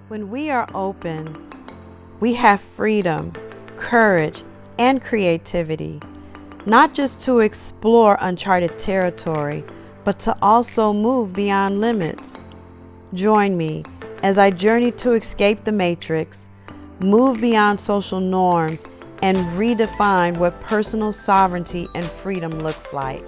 When we are open, we have freedom, courage, and creativity, not just to explore uncharted territory, but to also move beyond limits. Join me as I journey to escape the matrix, move beyond social norms, and redefine what personal sovereignty and freedom looks like.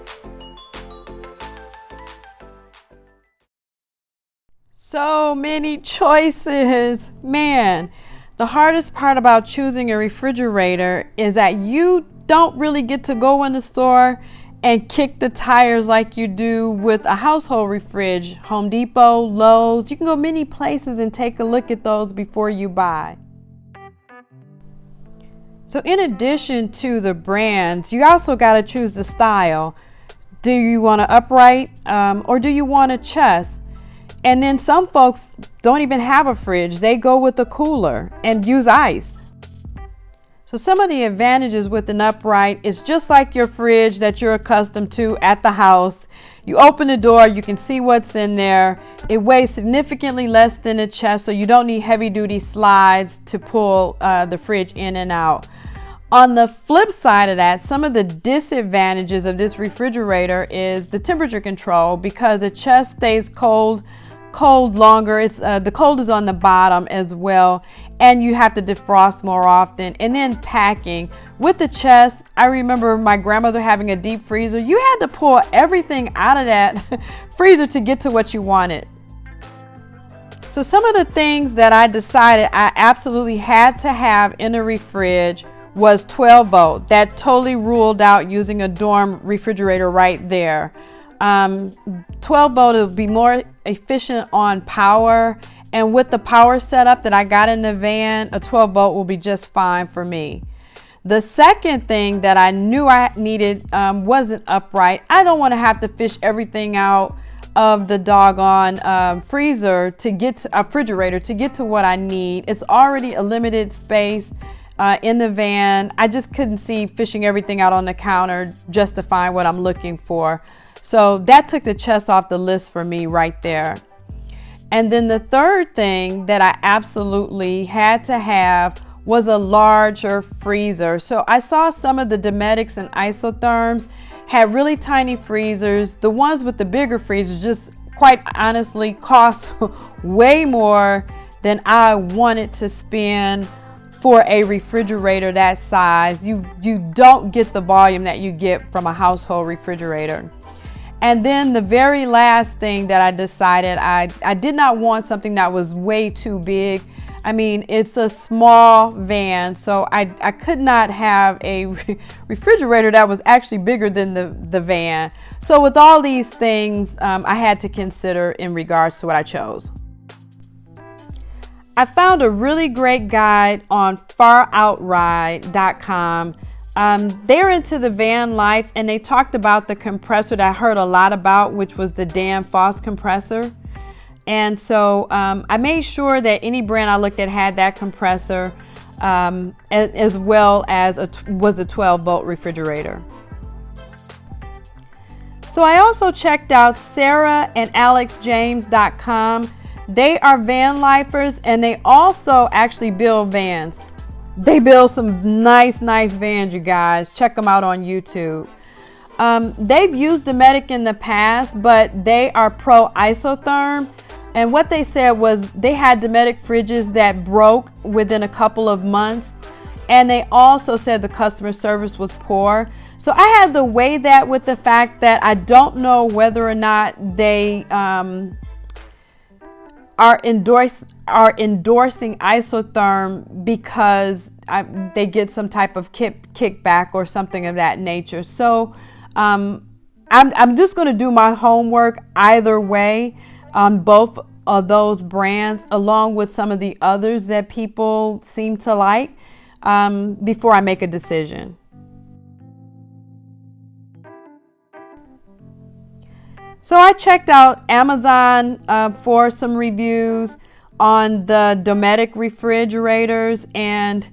So many choices. Man, the hardest part about choosing a refrigerator is that you don't really get to go in the store and kick the tires like you do with a household fridge. Home Depot, Lowe's, you can go many places and take a look at those before you buy. So in addition to the brands, you also got to choose the style. Do you want an upright or do you want a chest? And then some folks don't even have a fridge. They go with a cooler and use ice. So some of the advantages with an upright is just like your fridge that you're accustomed to at the house. You open the door, you can see what's in there. It weighs significantly less than a chest, so you don't need heavy duty slides to pull the fridge in and out. On the flip side of that, some of the disadvantages of this refrigerator is the temperature control, because the chest stays cold longer. It's the cold is on the bottom as well, and you have to defrost more often. And then packing with the chest, I remember my grandmother having a deep freezer. You had to pull everything out of that freezer to get to what you wanted. So some of the things that I decided I absolutely had to have in a fridge was 12 volt. That totally ruled out using a dorm refrigerator right there. 12 volt will be more efficient on power, and with the power setup that I got in the van, a 12 volt will be just fine for me. The second thing that I knew I needed was an upright. I don't want to have to fish everything out of the doggone freezer to get to a refrigerator to get to what I need. It's already a limited space in the van. I just couldn't see fishing everything out on the counter just to find what I'm looking for. So that took the chest off the list for me right there. And then the third thing that I absolutely had to have was a larger freezer. So I saw some of the Dometics and Isotherms had really tiny freezers. The ones with the bigger freezers just quite honestly cost way more than I wanted to spend for a refrigerator that size. You don't get the volume that you get from a household refrigerator. And then the very last thing that I decided, I did not want something that was way too big. I mean, it's a small van, so I could not have a refrigerator that was actually bigger than the van. So with all these things, I had to consider in regards to what I chose. I found a really great guide on faroutride.com. They're into the van life, and they talked about the compressor that I heard a lot about, which was the Danfoss compressor. And so I made sure that any brand I looked at had that compressor, as well as was a 12 volt refrigerator. So I also checked out SarahAndAlexJames.com. They are van lifers, and they also actually build vans. They build some nice vans, you guys. Check them out on YouTube. They've used Dometic in the past, but they are pro isotherm. And what they said was they had Dometic fridges that broke within a couple of months. And they also said the customer service was poor. So I had to weigh that with the fact that I don't know whether or not they are endorsing isotherm because they get some type of kickback or something of that nature. So I'm just going to do my homework either way on both of those brands, along with some of the others that people seem to like, before I make a decision. So I checked out Amazon for some reviews on the Dometic refrigerators, and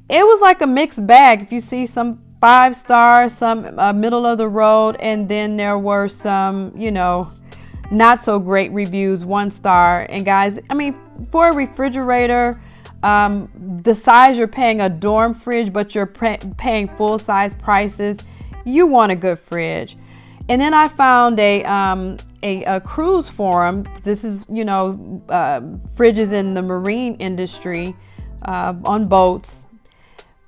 it was like a mixed bag. If you see some 5 stars, some middle of the road, and then there were some, not so great reviews, 1 star. And guys, I mean, for a refrigerator, the size you're paying a dorm fridge, but you're paying full size prices, you want a good fridge. And then I found a cruise forum. This is, fridges in the marine industry, on boats.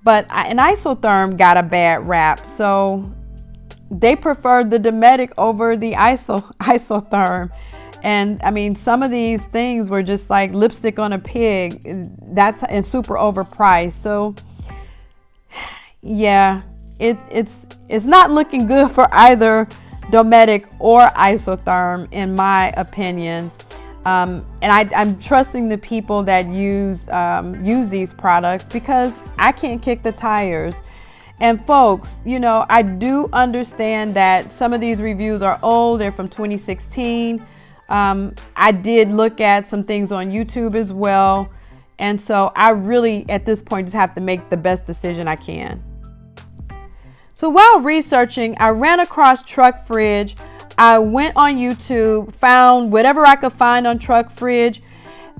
But an Isotherm got a bad rap. So they preferred the Dometic over the Isotherm. And I mean, some of these things were just like lipstick on a pig. And super overpriced. So yeah, it's not looking good for either Dometic or Isotherm, in my opinion. And I'm trusting the people that use these products because I can't kick the tires. And folks, I do understand that some of these reviews are old. They're from 2016. I did look at some things on YouTube as well. And so I really, at this point, just have to make the best decision I can. So while researching, I ran across Truck Fridge. I went on YouTube, found whatever I could find on Truck Fridge.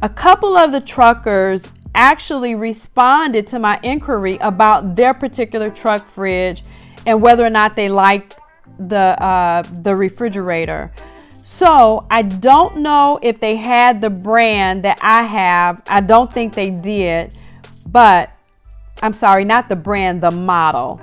A couple of the truckers actually responded to my inquiry about their particular truck fridge and whether or not they liked the refrigerator. So I don't know if they had the brand that I have. I don't think they did, but I'm sorry, not the brand, the model.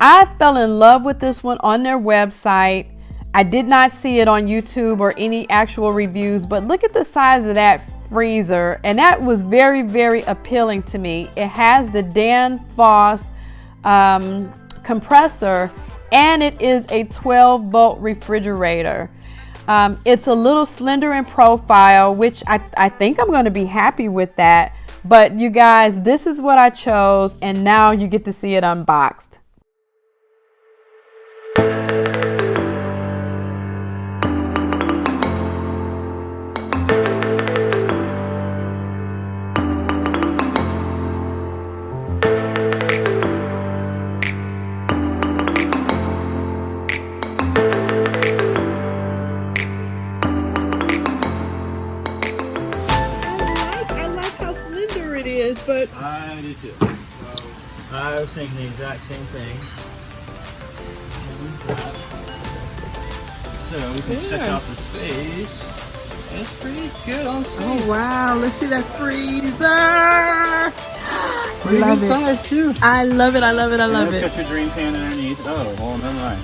I fell in love with this one on their website. I did not see it on YouTube or any actual reviews, but look at the size of that freezer. And that was very, very appealing to me. It has the Danfoss compressor, and it is a 12-volt refrigerator. It's a little slender in profile, which I think I'm going to be happy with that. But you guys, this is what I chose, and now you get to see it unboxed. But I do too. I was thinking the exact same thing. So we can check out the space. It's pretty good on space. Oh wow, let's see that freezer. Pretty good size too. I love it, I love it, I love it. It's got your drain pan underneath. Oh, well, never mind.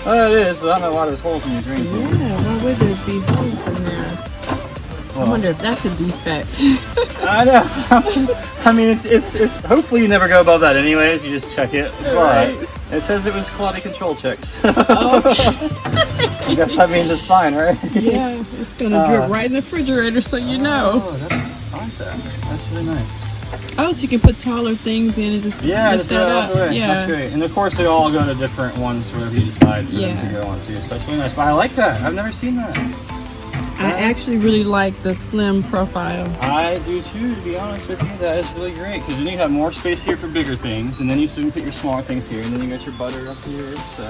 Oh, it is, but I don't know why there's holes in your drain pan. Yeah, why would there be holes in there? Well, I wonder if that's a defect. I know. I mean, it's. Hopefully, you never go above that, anyways. You just check it. But it says it was quality control checks. I guess that means it's fine, right? Yeah, it's gonna drip right in the refrigerator, so you know. Oh, I like that. That's really nice. Oh, so you can put taller things in and just just go out of the way. Yeah, that's great. And of course, they all go to different ones wherever you decide for them to go on to. So that's really nice. But I like that. I've never seen that. I actually really like the slim profile. I do too, to be honest with you. That is really great because then you have more space here for bigger things, and then you can put your smaller things here, and then you got your butter up here. So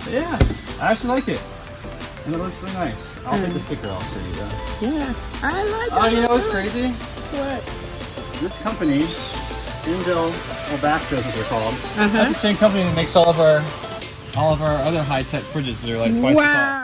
yeah, I actually like it, and it looks really nice. I'll take the sticker off for you though. Yeah, I like it. Oh, you know what's crazy? What? This company, Indel Basta, is what they're called. That's the same company that makes all of our other high-tech fridges that are like twice the cost.